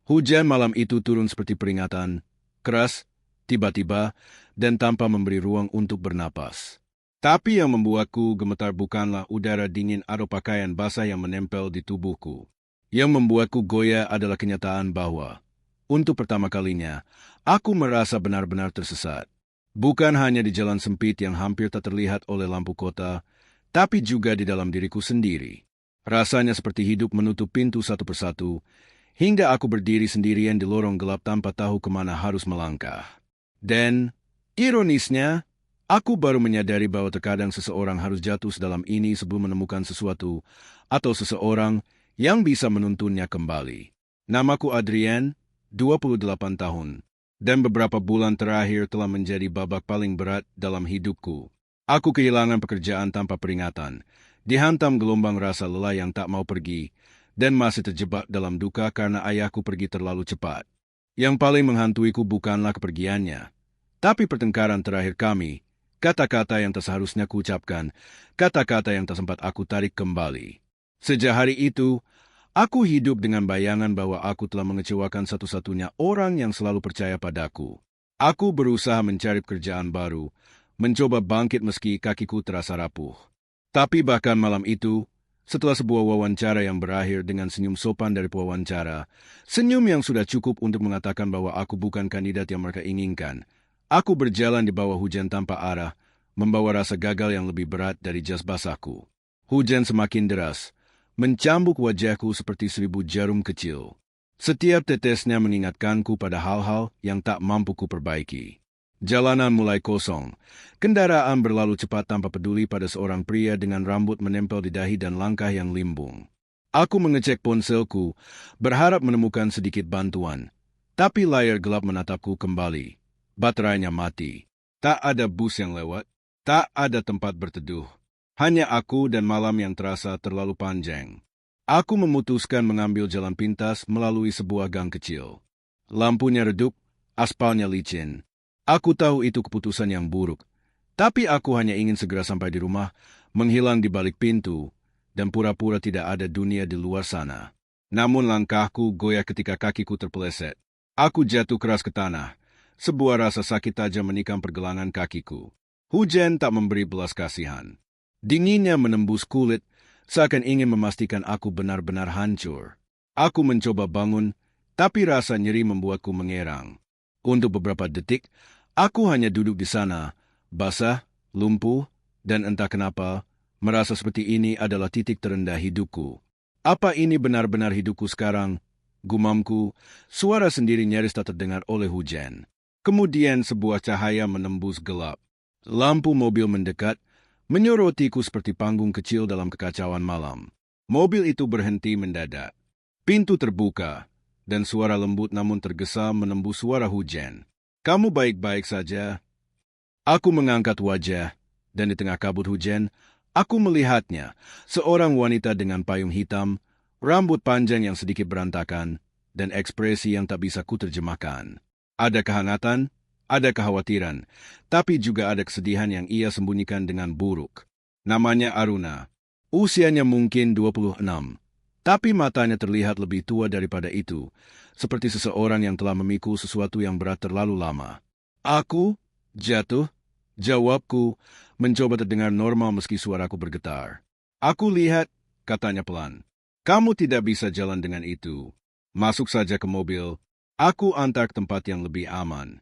Hujan malam itu turun seperti peringatan, keras, tiba-tiba, dan tanpa memberi ruang untuk bernapas. Tapi yang membuatku gemetar bukanlah udara dingin atau pakaian basah yang menempel di tubuhku. Yang membuatku goyah adalah kenyataan bahwa, untuk pertama kalinya, aku merasa benar-benar tersesat. Bukan hanya di jalan sempit yang hampir tak terlihat oleh lampu kota, tapi juga di dalam diriku sendiri. Rasanya seperti hidup menutup pintu satu persatu, hingga aku berdiri sendirian di lorong gelap tanpa tahu kemana harus melangkah. Dan, ironisnya, aku baru menyadari bahwa terkadang seseorang harus jatuh sedalam ini sebelum menemukan sesuatu, atau seseorang yang bisa menuntunnya kembali. Namaku Adrian, 28 tahun. Dan beberapa bulan terakhir telah menjadi babak paling berat dalam hidupku. Aku kehilangan pekerjaan tanpa peringatan, dihantam gelombang rasa lelah yang tak mau pergi, dan masih terjebak dalam duka karena ayahku pergi terlalu cepat. Yang paling menghantuiku bukanlah kepergiannya, tapi pertengkaran terakhir kami, kata-kata yang tak seharusnya kuucapkan, kata-kata yang tak sempat aku tarik kembali. Sejak hari itu, aku hidup dengan bayangan bahwa aku telah mengecewakan satu-satunya orang yang selalu percaya padaku. Aku berusaha mencari pekerjaan baru, mencoba bangkit meski kakiku terasa rapuh. Tapi bahkan malam itu, setelah sebuah wawancara yang berakhir dengan senyum sopan dari pewawancara, senyum yang sudah cukup untuk mengatakan bahwa aku bukan kandidat yang mereka inginkan, aku berjalan di bawah hujan tanpa arah, membawa rasa gagal yang lebih berat dari jas basahku. Hujan semakin deras, mencambuk wajahku seperti 1000 jarum kecil. Setiap tetesnya mengingatkanku pada hal-hal yang tak mampu kuperbaiki. Jalanan mulai kosong. Kendaraan berlalu cepat tanpa peduli pada seorang pria dengan rambut menempel di dahi dan langkah yang limbung. Aku mengecek ponselku, berharap menemukan sedikit bantuan. Tapi layar gelap menatapku kembali. Baterainya mati. Tak ada bus yang lewat. Tak ada tempat berteduh. Hanya aku dan malam yang terasa terlalu panjang. Aku memutuskan mengambil jalan pintas melalui sebuah gang kecil. Lampunya redup, aspalnya licin. Aku tahu itu keputusan yang buruk. Tapi aku hanya ingin segera sampai di rumah, menghilang di balik pintu, dan pura-pura tidak ada dunia di luar sana. Namun langkahku goyah ketika kakiku terpeleset. Aku jatuh keras ke tanah. Sebuah rasa sakit tajam menikam pergelangan kakiku. Hujan tak memberi belas kasihan. Dinginnya menembus kulit, seakan ingin memastikan aku benar-benar hancur. Aku mencoba bangun, tapi rasa nyeri membuatku mengerang. Untuk beberapa detik, aku hanya duduk di sana, basah, lumpuh, dan entah kenapa, merasa seperti ini adalah titik terendah hidupku. Apa ini benar-benar hidupku sekarang? Gumamku, suara sendiri nyaris tak terdengar oleh hujan. Kemudian sebuah cahaya menembus gelap. Lampu mobil mendekat, menyorotiku seperti panggung kecil dalam kekacauan malam. Mobil itu berhenti mendadak. Pintu terbuka, dan suara lembut namun tergesa menembus suara hujan. "Kamu baik-baik saja?" Aku mengangkat wajah, dan di tengah kabut hujan, aku melihatnya, seorang wanita dengan payung hitam, rambut panjang yang sedikit berantakan, dan ekspresi yang tak bisa kuterjemahkan. Ada kehangatan, ada kekhawatiran, tapi juga ada kesedihan yang ia sembunyikan dengan buruk. Namanya Aruna. Usianya mungkin 26, tapi matanya terlihat lebih tua daripada itu, seperti seseorang yang telah memikul sesuatu yang berat terlalu lama. "Aku jatuh," jawabku, mencoba terdengar normal meski suaraku bergetar. "Aku lihat," katanya pelan. "Kamu tidak bisa jalan dengan itu. Masuk saja ke mobil. Aku antar ke tempat yang lebih aman."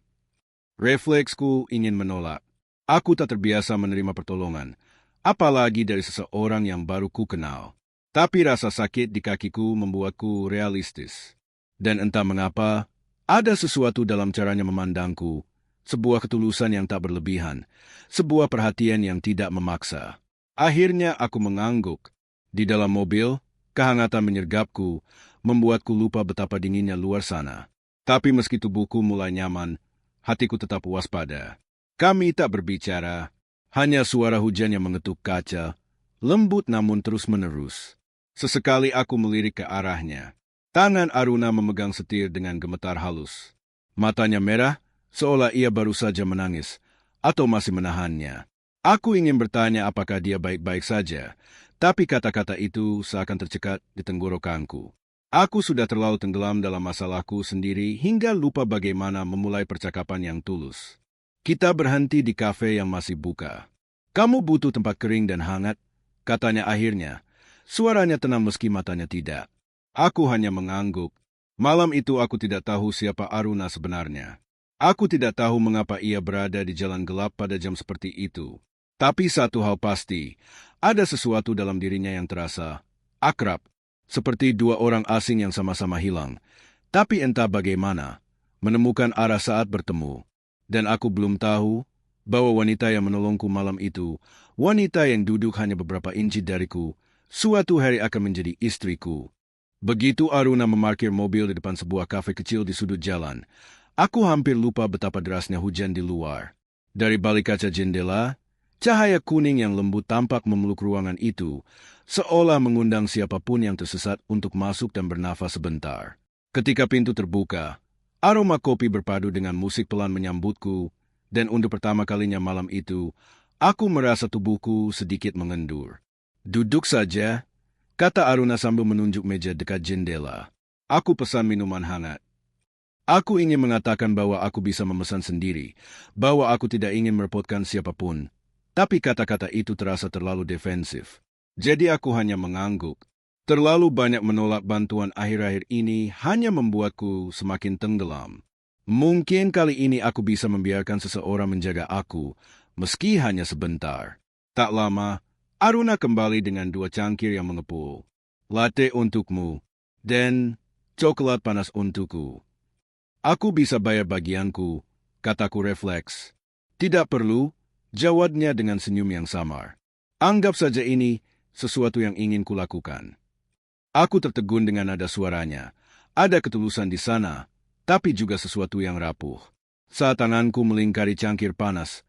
Refleksku ingin menolak. Aku tak terbiasa menerima pertolongan, apalagi dari seseorang yang baru ku kenal. Tapi rasa sakit di kakiku membuatku realistis. Dan entah mengapa, ada sesuatu dalam caranya memandangku, sebuah ketulusan yang tak berlebihan, sebuah perhatian yang tidak memaksa. Akhirnya aku mengangguk. Di dalam mobil, kehangatan menyergapku, membuatku lupa betapa dinginnya luar sana. Tapi meski tubuhku mulai nyaman, hatiku tetap waspada. Kami tak berbicara, hanya suara hujan yang mengetuk kaca, lembut namun terus-menerus. Sesekali aku melirik ke arahnya. Tangan Aruna memegang setir dengan gemetar halus. Matanya merah, seolah ia baru saja menangis, atau masih menahannya. Aku ingin bertanya apakah dia baik-baik saja, tapi kata-kata itu seakan tercekat di tenggorokanku. Aku sudah terlalu tenggelam dalam masalahku sendiri hingga lupa bagaimana memulai percakapan yang tulus. Kita berhenti di kafe yang masih buka. Kamu butuh tempat kering dan hangat, katanya akhirnya. Suaranya tenang meski matanya tidak. Aku hanya mengangguk. Malam itu aku tidak tahu siapa Aruna sebenarnya. Aku tidak tahu mengapa ia berada di jalan gelap pada jam seperti itu. Tapi satu hal pasti, ada sesuatu dalam dirinya yang terasa akrab. Seperti dua orang asing yang sama-sama hilang. Tapi entah bagaimana, menemukan arah saat bertemu. Dan aku belum tahu bahwa wanita yang menolongku malam itu, wanita yang duduk hanya beberapa inci dariku, suatu hari akan menjadi istriku. Begitu Aruna memarkir mobil di depan sebuah kafe kecil di sudut jalan, aku hampir lupa betapa derasnya hujan di luar. Dari balik kaca jendela, cahaya kuning yang lembut tampak memeluk ruangan itu, seolah mengundang siapapun yang tersesat untuk masuk dan bernafas sebentar. Ketika pintu terbuka, aroma kopi berpadu dengan musik pelan menyambutku, dan untuk pertama kalinya malam itu, aku merasa tubuhku sedikit mengendur. Duduk saja, kata Aruna sambil menunjuk meja dekat jendela. Aku pesan minuman hangat. Aku ingin mengatakan bahwa aku bisa memesan sendiri, bahwa aku tidak ingin merepotkan siapapun, tapi kata-kata itu terasa terlalu defensif. Jadi aku hanya mengangguk. Terlalu banyak menolak bantuan akhir-akhir ini hanya membuatku semakin tenggelam. Mungkin kali ini aku bisa membiarkan seseorang menjaga aku, meski hanya sebentar. Tak lama, Aruna kembali dengan 2 cangkir yang mengepul. Latte untukmu, dan coklat panas untukku. Aku bisa bayar bagianku, kataku refleks. Tidak perlu, jawabnya dengan senyum yang samar. Anggap saja ini sesuatu yang ingin kulakukan. Aku tertegun dengan nada suaranya. Ada ketulusan di sana, tapi juga sesuatu yang rapuh. Saat tanganku melingkari cangkir panas,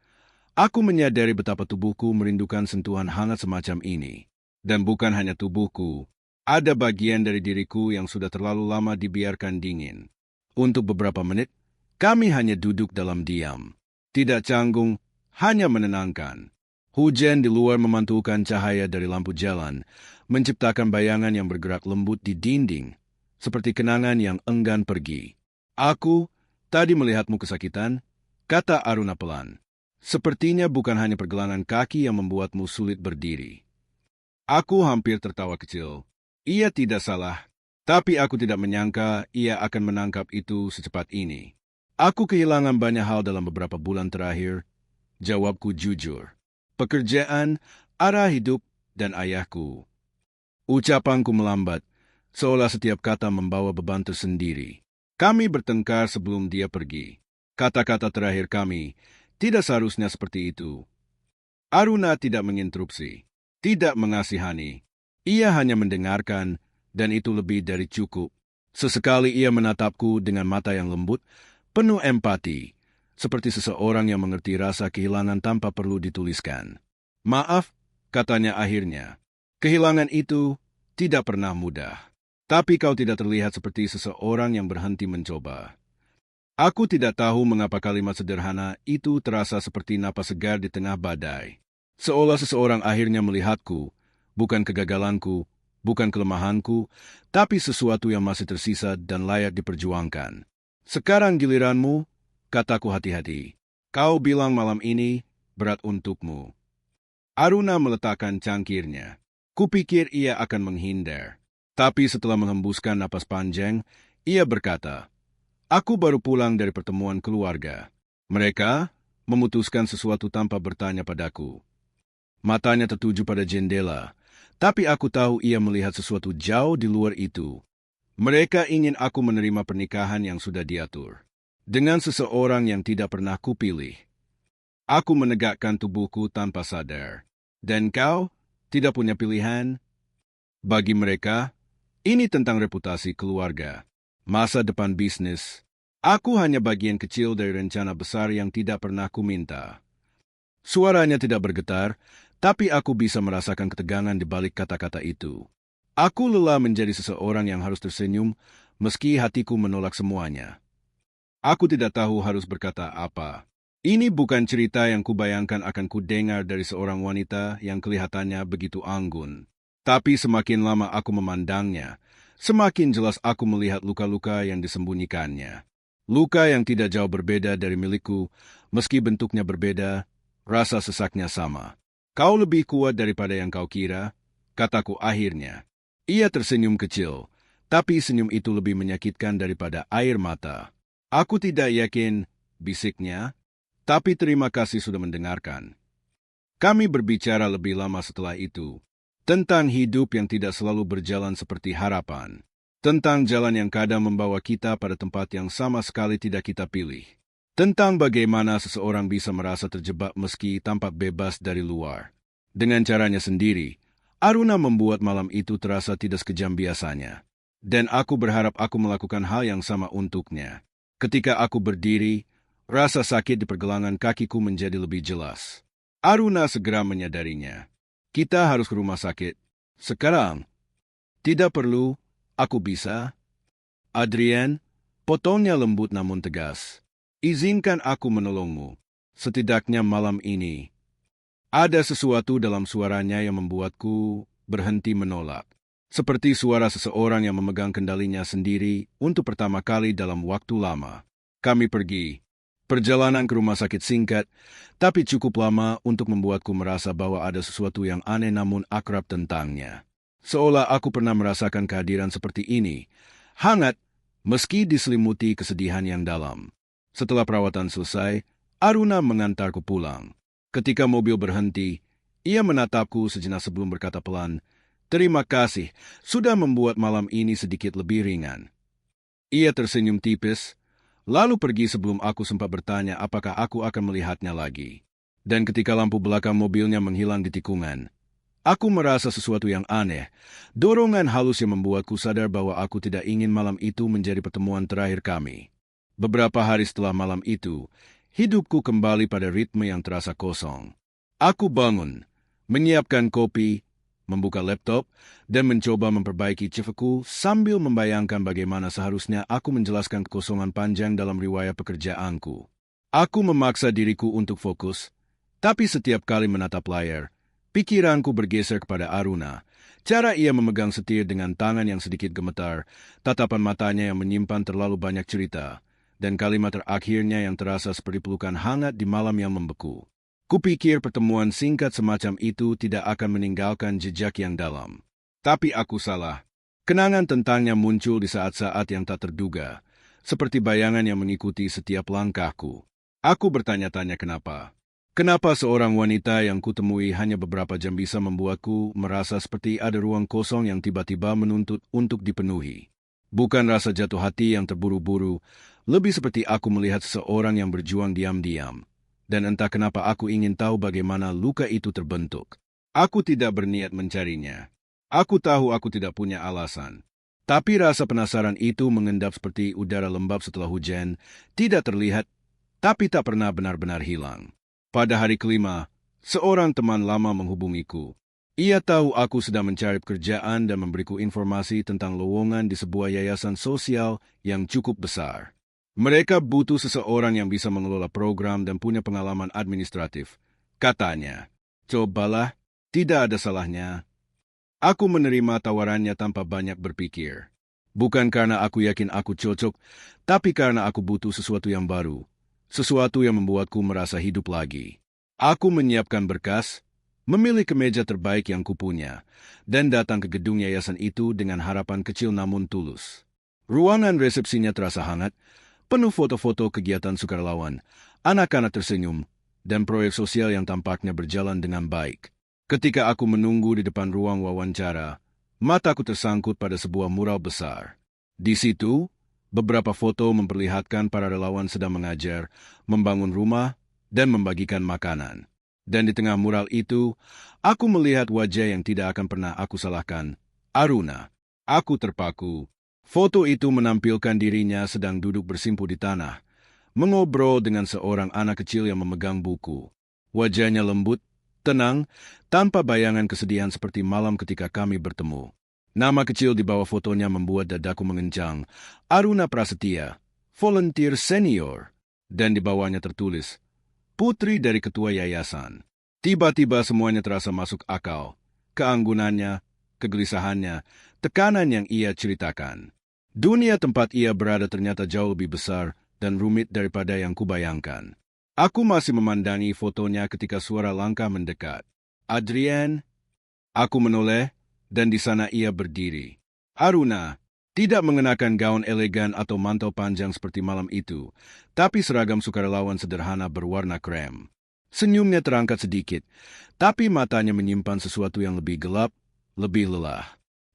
aku menyadari betapa tubuhku merindukan sentuhan hangat semacam ini. Dan bukan hanya tubuhku, ada bagian dari diriku yang sudah terlalu lama dibiarkan dingin. Untuk beberapa menit, kami hanya duduk dalam diam. Tidak canggung, hanya menenangkan. Hujan di luar memantulkan cahaya dari lampu jalan, menciptakan bayangan yang bergerak lembut di dinding, seperti kenangan yang enggan pergi. Aku tadi melihatmu kesakitan, kata Aruna pelan. Sepertinya bukan hanya pergelangan kaki yang membuatmu sulit berdiri. Aku hampir tertawa kecil. Ia tidak salah, tapi aku tidak menyangka ia akan menangkap itu secepat ini. Aku kehilangan banyak hal dalam beberapa bulan terakhir, jawabku jujur. Pekerjaan, arah hidup, dan ayahku. Ucapanku melambat, seolah setiap kata membawa beban tersendiri. Kami bertengkar sebelum dia pergi. Kata-kata terakhir kami tidak seharusnya seperti itu. Aruna tidak menginterupsi, tidak mengasihani. Ia hanya mendengarkan, dan itu lebih dari cukup. Sesekali ia menatapku dengan mata yang lembut, penuh empati, seperti seseorang yang mengerti rasa kehilangan tanpa perlu dituliskan. Maaf, katanya akhirnya. Kehilangan itu tidak pernah mudah. Tapi kau tidak terlihat seperti seseorang yang berhenti mencoba. Aku tidak tahu mengapa kalimat sederhana itu terasa seperti napas segar di tengah badai. Seolah seseorang akhirnya melihatku, bukan kegagalanku, bukan kelemahanku, tapi sesuatu yang masih tersisa dan layak diperjuangkan. Sekarang giliranmu, kataku hati-hati. Kau bilang malam ini berat untukmu. Aruna meletakkan cangkirnya. Kupikir ia akan menghindar. Tapi setelah menghembuskan napas panjang, ia berkata, aku baru pulang dari pertemuan keluarga. Mereka memutuskan sesuatu tanpa bertanya padaku. Matanya tertuju pada jendela, tapi aku tahu ia melihat sesuatu jauh di luar itu. Mereka ingin aku menerima pernikahan yang sudah diatur. Dengan seseorang yang tidak pernah kupilih. Aku menegakkan tubuhku tanpa sadar. Dan kau tidak punya pilihan? Bagi mereka, ini tentang reputasi keluarga, masa depan bisnis. Aku hanya bagian kecil dari rencana besar yang tidak pernah kuminta. Suaranya tidak bergetar, tapi aku bisa merasakan ketegangan di balik kata-kata itu. Aku lelah menjadi seseorang yang harus tersenyum, meski hatiku menolak semuanya. Aku tidak tahu harus berkata apa. Ini bukan cerita yang kubayangkan akan kudengar dari seorang wanita yang kelihatannya begitu anggun. Tapi semakin lama aku memandangnya, semakin jelas aku melihat luka-luka yang disembunyikannya. Luka yang tidak jauh berbeda dari milikku, meski bentuknya berbeda, rasa sesaknya sama. Kau lebih kuat daripada yang kau kira, kataku akhirnya. Ia tersenyum kecil, tapi senyum itu lebih menyakitkan daripada air mata. Aku tidak yakin, bisiknya, tapi terima kasih sudah mendengarkan. Kami berbicara lebih lama setelah itu, tentang hidup yang tidak selalu berjalan seperti harapan, tentang jalan yang kadang membawa kita pada tempat yang sama sekali tidak kita pilih, tentang bagaimana seseorang bisa merasa terjebak meski tampak bebas dari luar. Dengan caranya sendiri, Aruna membuat malam itu terasa tidak sekejam biasanya. Dan aku berharap aku melakukan hal yang sama untuknya. Ketika aku berdiri, rasa sakit di pergelangan kakiku menjadi lebih jelas. Aruna segera menyadarinya. Kita harus ke rumah sakit. Sekarang. Tidak perlu, aku bisa. Adrian, potongnya lembut namun tegas. Izinkan aku menolongmu. Setidaknya malam ini. Ada sesuatu dalam suaranya yang membuatku berhenti menolak. Seperti suara seseorang yang memegang kendalinya sendiri untuk pertama kali dalam waktu lama. Kami pergi. Perjalanan ke rumah sakit singkat, tapi cukup lama untuk membuatku merasa bahwa ada sesuatu yang aneh namun akrab tentangnya. Seolah aku pernah merasakan kehadiran seperti ini. Hangat, meski diselimuti kesedihan yang dalam. Setelah perawatan selesai, Aruna mengantarku pulang. Ketika mobil berhenti, ia menatapku sejenak sebelum berkata pelan, "Terima kasih, sudah membuat malam ini sedikit lebih ringan." Ia tersenyum tipis, lalu pergi sebelum aku sempat bertanya apakah aku akan melihatnya lagi. Dan ketika lampu belakang mobilnya menghilang di tikungan, aku merasa sesuatu yang aneh, dorongan halus yang membuatku sadar bahwa aku tidak ingin malam itu menjadi pertemuan terakhir kami. Beberapa hari setelah malam itu, hidupku kembali pada ritme yang terasa kosong. Aku bangun, menyiapkan kopi, membuka laptop, dan mencoba memperbaiki civeku sambil membayangkan bagaimana seharusnya aku menjelaskan kekosongan panjang dalam riwayat pekerjaanku. Aku memaksa diriku untuk fokus, tapi setiap kali menatap layar, pikiranku bergeser kepada Aruna. Cara ia memegang setir dengan tangan yang sedikit gemetar, tatapan matanya yang menyimpan terlalu banyak cerita, dan kalimat terakhirnya yang terasa seperti pelukan hangat di malam yang membeku. Kupikir pertemuan singkat semacam itu tidak akan meninggalkan jejak yang dalam. Tapi aku salah. Kenangan tentangnya muncul di saat-saat yang tak terduga, seperti bayangan yang mengikuti setiap langkahku. Aku bertanya-tanya kenapa. Kenapa seorang wanita yang kutemui hanya beberapa jam bisa membuatku merasa seperti ada ruang kosong yang tiba-tiba menuntut untuk dipenuhi. Bukan rasa jatuh hati yang terburu-buru, lebih seperti aku melihat seseorang yang berjuang diam-diam. Dan entah kenapa aku ingin tahu bagaimana luka itu terbentuk. Aku tidak berniat mencarinya. Aku tahu aku tidak punya alasan. Tapi rasa penasaran itu mengendap seperti udara lembab setelah hujan, tidak terlihat, tapi tak pernah benar-benar hilang. Pada hari kelima, seorang teman lama menghubungiku. Ia tahu aku sedang mencari pekerjaan dan memberiku informasi tentang lowongan di sebuah yayasan sosial yang cukup besar. Mereka butuh seseorang yang bisa mengelola program dan punya pengalaman administratif. Katanya, "Cobalah, tidak ada salahnya." Aku menerima tawarannya tanpa banyak berpikir. Bukan karena aku yakin aku cocok, tapi karena aku butuh sesuatu yang baru. Sesuatu yang membuatku merasa hidup lagi. Aku menyiapkan berkas, memilih kemeja terbaik yang kupunya, dan datang ke gedung yayasan itu dengan harapan kecil namun tulus. Ruangan resepsinya terasa hangat, penuh foto-foto kegiatan sukarelawan, anak-anak tersenyum, dan proyek sosial yang tampaknya berjalan dengan baik. Ketika aku menunggu di depan ruang wawancara, mataku tersangkut pada sebuah mural besar. Di situ, beberapa foto memperlihatkan para relawan sedang mengajar, membangun rumah, dan membagikan makanan. Dan di tengah mural itu, aku melihat wajah yang tidak akan pernah aku salahkan, Aruna. Aku terpaku. Foto itu menampilkan dirinya sedang duduk bersimpu di tanah, mengobrol dengan seorang anak kecil yang memegang buku. Wajahnya lembut, tenang, tanpa bayangan kesedihan seperti malam ketika kami bertemu. Nama kecil di bawah fotonya membuat dadaku mengencang, Aruna Prasetya, volunteer senior, dan di bawahnya tertulis, putri dari ketua yayasan. Tiba-tiba semuanya terasa masuk akal, keanggunannya, kegelisahannya, tekanan yang ia ceritakan. Dunia tempat ia berada ternyata jauh lebih besar dan rumit daripada yang kubayangkan. Aku masih memandangi fotonya ketika suara langkah mendekat. Adrian, aku menoleh, dan di sana ia berdiri. Aruna, tidak mengenakan gaun elegan atau mantel panjang seperti malam itu, tapi seragam sukarelawan sederhana berwarna krem. Senyumnya terangkat sedikit, tapi matanya menyimpan sesuatu yang lebih gelap, lebih lelah.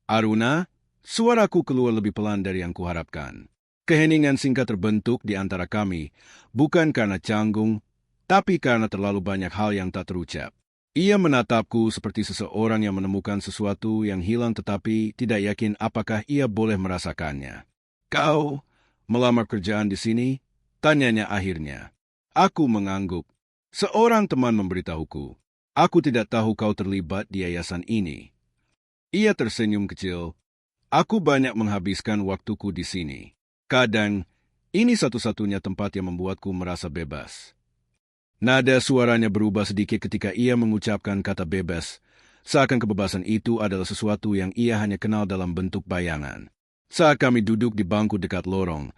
Aruna, suaraku keluar lebih pelan dari yang kuharapkan. Keheningan singkat terbentuk di antara kami, bukan karena canggung, tapi karena terlalu banyak hal yang tak terucap. Ia menatapku seperti seseorang yang menemukan sesuatu yang hilang tetapi tidak yakin apakah ia boleh merasakannya. Kau melamar kerjaan di sini? Tanyanya akhirnya. Aku mengangguk. Seorang teman memberitahuku. Aku tidak tahu kau terlibat di yayasan ini. Ia tersenyum kecil. Aku banyak menghabiskan waktuku di sini. Kadang, ini satu-satunya tempat yang membuatku merasa bebas. Nada suaranya berubah sedikit ketika ia mengucapkan kata bebas, seakan kebebasan itu adalah sesuatu yang ia hanya kenal dalam bentuk bayangan. Saat kami duduk di bangku dekat lorong,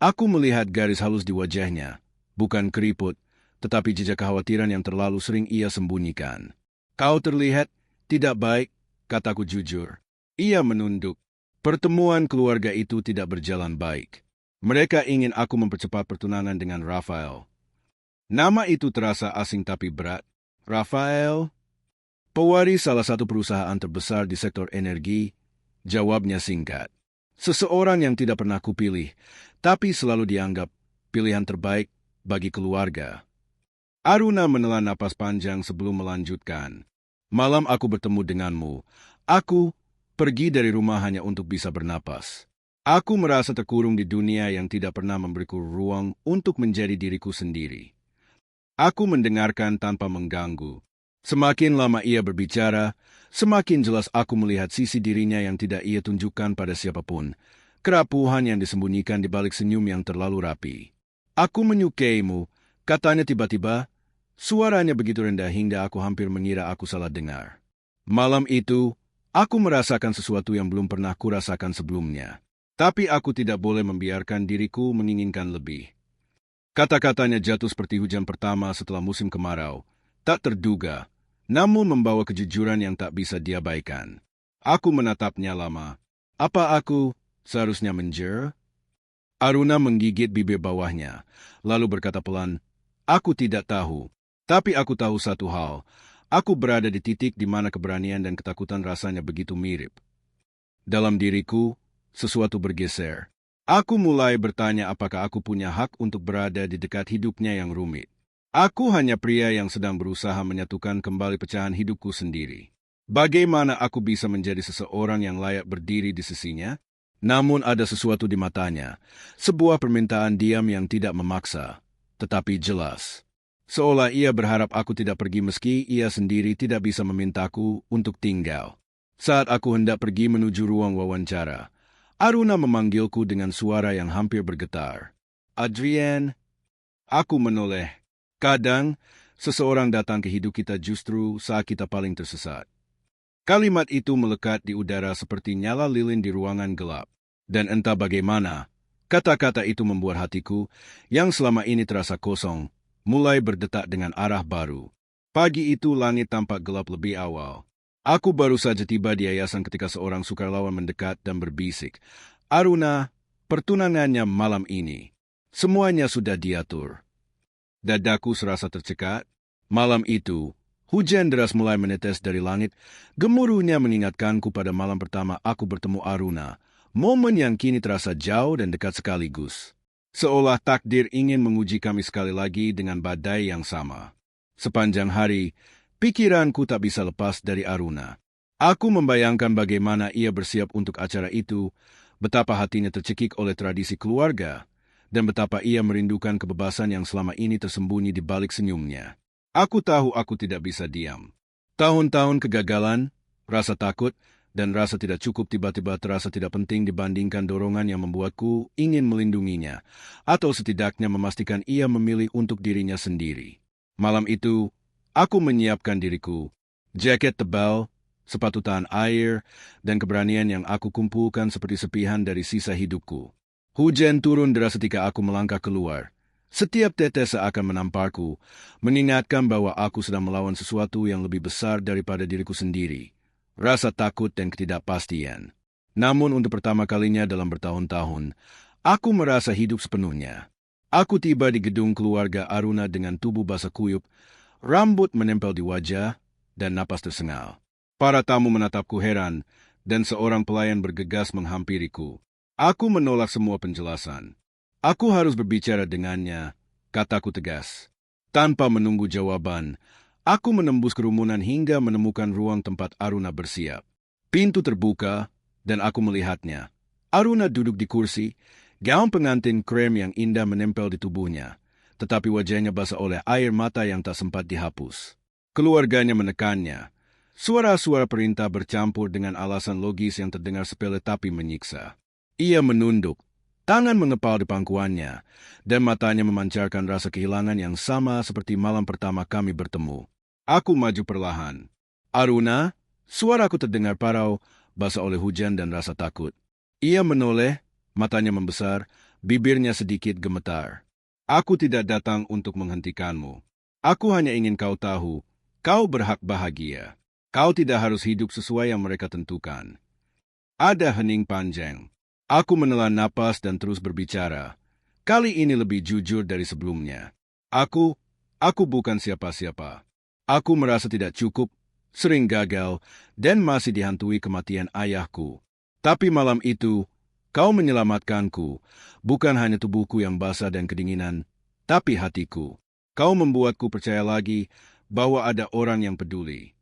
aku melihat garis halus di wajahnya, bukan keriput, tetapi jejak kekhawatiran yang terlalu sering ia sembunyikan. Kau terlihat tidak baik, kataku jujur. Ia menunduk. Pertemuan keluarga itu tidak berjalan baik. Mereka ingin aku mempercepat pertunangan dengan Rafael. Nama itu terasa asing tapi berat. Rafael? Pewaris salah satu perusahaan terbesar di sektor energi, jawabnya singkat. Seseorang yang tidak pernah kupilih, tapi selalu dianggap pilihan terbaik bagi keluarga. Aruna menelan napas panjang sebelum melanjutkan. Malam aku bertemu denganmu. Aku pergi dari rumah hanya untuk bisa bernapas. Aku merasa terkurung di dunia yang tidak pernah memberiku ruang untuk menjadi diriku sendiri. Aku mendengarkan tanpa mengganggu. Semakin lama ia berbicara, semakin jelas aku melihat sisi dirinya yang tidak ia tunjukkan pada siapapun. Kerapuhan yang disembunyikan di balik senyum yang terlalu rapi. Aku menyukaimu, katanya tiba-tiba. Suaranya begitu rendah hingga aku hampir mengira aku salah dengar. Malam itu, aku merasakan sesuatu yang belum pernah kurasakan sebelumnya. Tapi aku tidak boleh membiarkan diriku menginginkan lebih. Kata-katanya jatuh seperti hujan pertama setelah musim kemarau. Tak terduga, namun membawa kejujuran yang tak bisa diabaikan. Aku menatapnya lama. Apa aku seharusnya menjer? Aruna menggigit bibir bawahnya, lalu berkata pelan, aku tidak tahu. Tapi aku tahu satu hal. Aku berada di titik di mana keberanian dan ketakutan rasanya begitu mirip. Dalam diriku, sesuatu bergeser. Aku mulai bertanya apakah aku punya hak untuk berada di dekat hidupnya yang rumit. Aku hanya pria yang sedang berusaha menyatukan kembali pecahan hidupku sendiri. Bagaimana aku bisa menjadi seseorang yang layak berdiri di sisinya? Namun ada sesuatu di matanya, sebuah permintaan diam yang tidak memaksa, tetapi jelas. Seolah ia berharap aku tidak pergi meski ia sendiri tidak bisa memintaku untuk tinggal. Saat aku hendak pergi menuju ruang wawancara, Aruna memanggilku dengan suara yang hampir bergetar. Adrian, aku menoleh. Kadang, seseorang datang ke hidup kita justru saat kita paling tersesat. Kalimat itu melekat di udara seperti nyala lilin di ruangan gelap. Dan entah bagaimana, kata-kata itu membuat hatiku, yang selama ini terasa kosong, mulai berdetak dengan arah baru. Pagi itu langit tampak gelap lebih awal. Aku baru saja tiba di yayasan ketika seorang sukarelawan mendekat dan berbisik. Aruna, pertunangannya malam ini. Semuanya sudah diatur. Dadaku serasa tercekat. Malam itu, hujan deras mulai menetes dari langit. Gemuruhnya mengingatkanku pada malam pertama aku bertemu Aruna. Momen yang kini terasa jauh dan dekat sekaligus. Seolah takdir ingin menguji kami sekali lagi dengan badai yang sama. Sepanjang hari, pikiranku tak bisa lepas dari Aruna. Aku membayangkan bagaimana ia bersiap untuk acara itu, betapa hatinya tercekik oleh tradisi keluarga, dan betapa ia merindukan kebebasan yang selama ini tersembunyi di balik senyumnya. Aku tahu aku tidak bisa diam. Tahun-tahun kegagalan, rasa takut, dan rasa tidak cukup tiba-tiba terasa tidak penting dibandingkan dorongan yang membuatku ingin melindunginya, atau setidaknya memastikan ia memilih untuk dirinya sendiri. Malam itu, aku menyiapkan diriku, jaket tebal, sepatu tahan air, dan keberanian yang aku kumpulkan seperti sepihan dari sisa hidupku. Hujan turun deras ketika aku melangkah keluar. Setiap tetes seakan menamparku, mengingatkan bahwa aku sedang melawan sesuatu yang lebih besar daripada diriku sendiri. Rasa takut dan ketidakpastian. Namun untuk pertama kalinya dalam bertahun-tahun, aku merasa hidup sepenuhnya. Aku tiba di gedung keluarga Aruna dengan tubuh basah kuyup, rambut menempel di wajah, dan napas tersengal. Para tamu menatapku heran, dan seorang pelayan bergegas menghampiriku. Aku menolak semua penjelasan. Aku harus berbicara dengannya, kataku tegas. Tanpa menunggu jawaban, aku menembus kerumunan hingga menemukan ruang tempat Aruna bersiap. Pintu terbuka, dan aku melihatnya. Aruna duduk di kursi, gaun pengantin krem yang indah menempel di tubuhnya, tetapi wajahnya basah oleh air mata yang tak sempat dihapus. Keluarganya menekannya. Suara-suara perintah bercampur dengan alasan logis yang terdengar sepele tapi menyiksa. Ia menunduk, tangan mengepal di pangkuannya, dan matanya memancarkan rasa kehilangan yang sama seperti malam pertama kami bertemu. Aku maju perlahan. Aruna, suaraku terdengar parau, basah oleh hujan dan rasa takut. Ia menoleh, matanya membesar, bibirnya sedikit gemetar. Aku tidak datang untuk menghentikanmu. Aku hanya ingin kau tahu, kau berhak bahagia. Kau tidak harus hidup sesuai yang mereka tentukan. Ada hening panjang. Aku menelan napas dan terus berbicara. Kali ini lebih jujur dari sebelumnya. Aku bukan siapa-siapa. Aku merasa tidak cukup, sering gagal, dan masih dihantui kematian ayahku. Tapi malam itu, kau menyelamatkanku, bukan hanya tubuhku yang basah dan kedinginan, tapi hatiku. Kau membuatku percaya lagi bahwa ada orang yang peduli.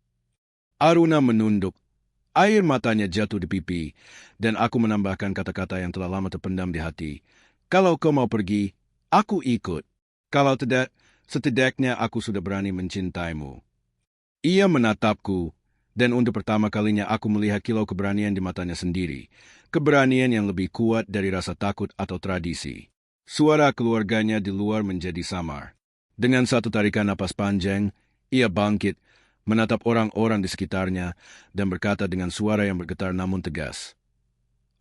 Aruna menunduk. Air matanya jatuh di pipi, dan aku menambahkan kata-kata yang telah lama terpendam di hati. Kalau kau mau pergi, aku ikut. Kalau tidak, setidaknya aku sudah berani mencintaimu. Ia menatapku, dan untuk pertama kalinya aku melihat kilau keberanian di matanya sendiri. Keberanian yang lebih kuat dari rasa takut atau tradisi. Suara keluarganya di luar menjadi samar. Dengan satu tarikan napas panjang, ia bangkit, menatap orang-orang di sekitarnya, dan berkata dengan suara yang bergetar namun tegas.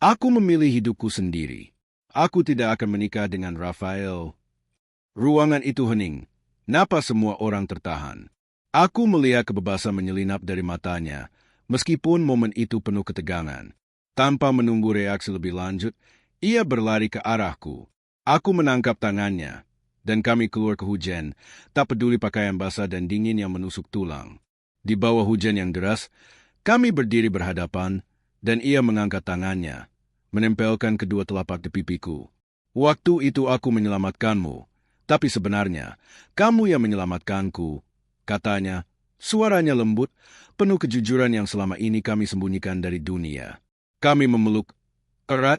Aku memilih hidupku sendiri. Aku tidak akan menikah dengan Rafael. Ruangan itu hening. Napas semua orang tertahan. Aku melihat kebebasan menyelinap dari matanya, meskipun momen itu penuh ketegangan. Tanpa menunggu reaksi lebih lanjut, ia berlari ke arahku. Aku menangkap tangannya, dan kami keluar ke hujan, tak peduli pakaian basah dan dingin yang menusuk tulang. Di bawah hujan yang deras, kami berdiri berhadapan, dan ia mengangkat tangannya, menempelkan kedua telapak di pipiku. Waktu itu aku menyelamatkanmu, tapi sebenarnya kamu yang menyelamatkanku, katanya. Suaranya lembut, penuh kejujuran yang selama ini kami sembunyikan dari dunia. Kami memeluk erat,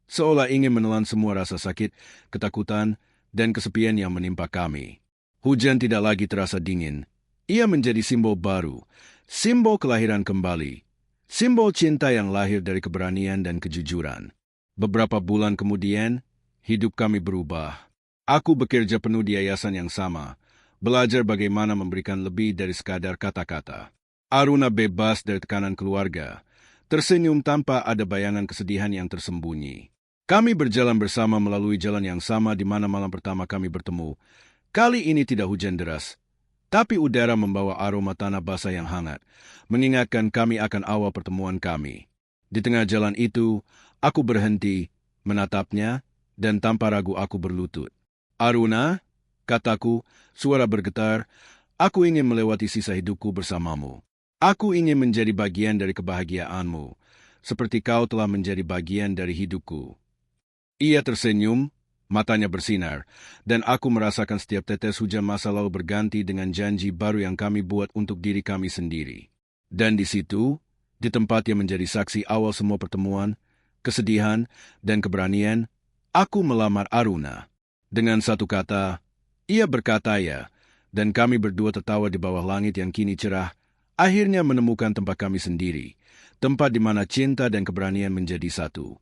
seolah ingin menelan semua rasa sakit, ketakutan, dan kesepian yang menimpa kami. Hujan tidak lagi terasa dingin. Ia menjadi simbol baru, simbol kelahiran kembali, simbol cinta yang lahir dari keberanian dan kejujuran. Beberapa bulan kemudian, hidup kami berubah. Aku bekerja penuh di yayasan yang sama, belajar bagaimana memberikan lebih dari sekadar kata-kata. Aruna bebas dari tekanan keluarga, tersenyum tanpa ada bayangan kesedihan yang tersembunyi. Kami berjalan bersama melalui jalan yang sama di mana malam pertama kami bertemu. Kali ini tidak hujan deras, tapi udara membawa aroma tanah basah yang hangat, mengingatkan kami akan awal pertemuan kami. Di tengah jalan itu, aku berhenti, menatapnya, dan tanpa ragu aku berlutut. Aruna, kataku, suara bergetar, aku ingin melewati sisa hidupku bersamamu. Aku ingin menjadi bagian dari kebahagiaanmu, seperti kau telah menjadi bagian dari hidupku. Ia tersenyum, matanya bersinar, dan aku merasakan setiap tetes hujan masa lalu berganti dengan janji baru yang kami buat untuk diri kami sendiri. Dan di situ, di tempat yang menjadi saksi awal semua pertemuan, kesedihan, dan keberanian, aku melamar Aruna. Dengan satu kata, ia berkata ya, dan kami berdua tertawa di bawah langit yang kini cerah, akhirnya menemukan tempat kami sendiri, tempat di mana cinta dan keberanian menjadi satu.